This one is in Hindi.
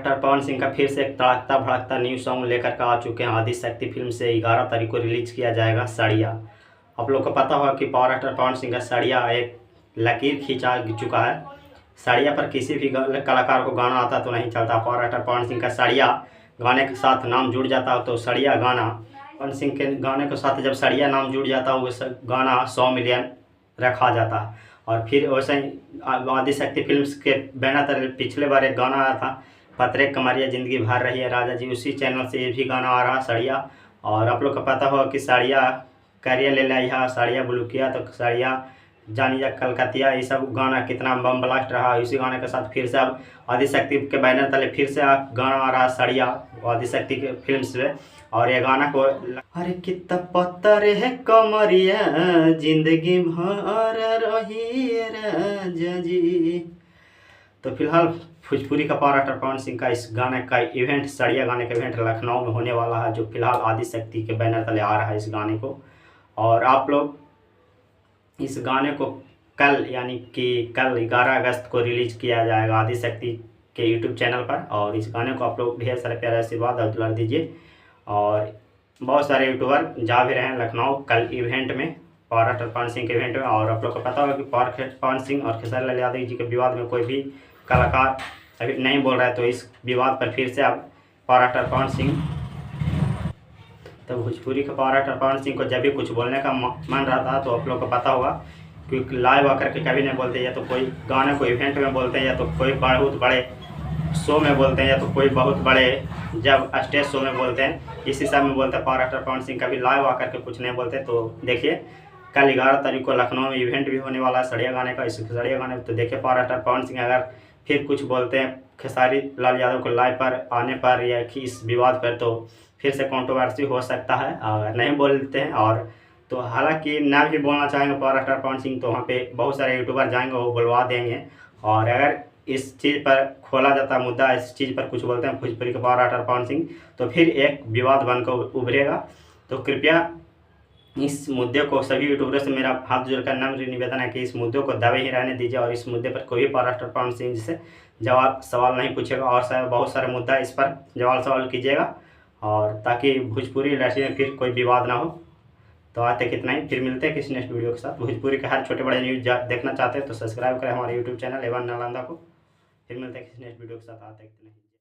पावर एक्टर पवन सिंह का फिर से एक तड़कता भड़कता न्यू सॉन्ग लेकर के आ चुके हैं। आदिशक्ति फिल्म से 11 तारीख को रिलीज किया जाएगा साड़िया। आप लोग को पता होगा कि पावर एक्टर पवन सिंह का साड़िया एक लकीर खींचा चुका है। साड़िया पर किसी भी कलाकार को गाना आता तो नहीं चलता। पावर एक्टर पवन सिंह का साड़िया गाने के साथ नाम जुड़ जाता हो तो साड़िया गाना, पवन सिंह के गाने के साथ जब साड़िया नाम जुड़ जाता हो वो गाना 100 मिलियन रखा जाता है। और फिर वैसे ही आदिशक्ति फिल्म्स के बैनर तले पिछले बार एक गाना आया था, पतरे कमरिया ज़िंदगी भर रही है राजा जी, उसी चैनल से ये भी गाना आ रहा साड़िया। और आप लोग को पता होगा कि साड़िया करिया ले लिया, साड़िया ब्लू किया तो साड़िया जानी जा कलकतिया, ये सब गाना कितना बम ब्लास्ट रहा। इसी गाने के साथ फिर से अब आदिशक्ति के बैनर तले फिर से गाना आ रहा साड़िया आदिशक्ति के फिल्म से। और ये गाना को अरे कितना पत्थर है कमरिया जिंदगी भर रही राजा जी। तो फिलहाल भोजपुरी का पावर एक्टर पवन सिंह का इस गाने का इवेंट, साड़िया गाने का इवेंट लखनऊ में होने वाला है, जो फिलहाल आदिशक्ति के बैनर तले आ रहा है इस गाने को। और आप लोग इस गाने को कल यानी कि कल 11 अगस्त को रिलीज किया जाएगा आदिशक्ति के यूट्यूब चैनल पर। और इस गाने को आप लोग ढेर सारे प्यारे आशीर्वाद और दुलार दीजिए। और बहुत सारे यूट्यूबर जा भी रहे हैं लखनऊ कल इवेंट में, पावर एक्टर पवन सिंह के इवेंट में। और आप लोग को पता होगा कि पावर पवन सिंह और खेसारी लाल यादव जी के विवाद में कोई भी कलाकार अभी नहीं बोल रहा है, तो इस विवाद पर फिर से अब पावर एक्टर पवन सिंह, तो भोजपुरी के पावर एक्टर पवन सिंह को जब भी कुछ बोलने का मन रहता है तो आप लोग को पता होगा क्योंकि लाइव आकर के कभी नहीं बोलते, या तो कोई गाने को इवेंट में बोलते हैं, या तो कोई बहुत बड़े शो में बोलते हैं, या तो कोई बहुत बड़े जब स्टेज शो में बोलते हैं, इसी सब में बोलते हैं। पावर एक्टर पवन सिंह कभी लाइव आकर के कुछ नहीं बोलते। तो देखिए कल 11 तारीख को लखनऊ में इवेंट भी होने वाला है साड़िया गाने का। इस साड़िया गाने तो देखिए पावर एक्टर पवन सिंह अगर फिर कुछ बोलते हैं खेसारी लाल यादव को लाइव पर आने पर या कि इस विवाद पर, तो फिर से कंट्रोवर्सी हो सकता है अगर नहीं बोलते हैं। और तो हालांकि ना भी बोलना चाहेंगे पावर एक्टर पवन सिंह तो वहाँ पे बहुत सारे यूट्यूबर जाएंगे, वो बुलवा देंगे। और अगर इस चीज़ पर खोला जाता मुद्दा, इस चीज़ पर कुछ बोलते हैं भोजपुरी के पावर एक्टर पवन सिंह, तो फिर एक विवाद बनकर उभरेगा। तो कृपया इस मुद्दे को सभी यूट्यूबरों से मेरा हाथ जोड़कर नम्र निवेदन है कि इस मुद्दे को दबे ही रहने दीजिए और इस मुद्दे पर कोई भी पावर एक्टर पवन सिंह से जवाब सवाल नहीं पूछेगा। और बहुत सारे मुद्दा इस पर जवाब सवाल कीजिएगा, और ताकि भोजपुरी इंडस्ट्री में फिर कोई विवाद ना हो। तो आज तक इतना ही, फिर मिलते हैं किसी नेक्स्ट वीडियो के साथ। भोजपुरी के हर छोटे बड़े न्यूज़ देखना चाहते हैं तो सब्सक्राइब करें हमारे यूट्यूब चैनल एवन नालंदा को। फिर मिलते हैं किसी नेक्स्ट वीडियो के साथ। आज तक इतना ही।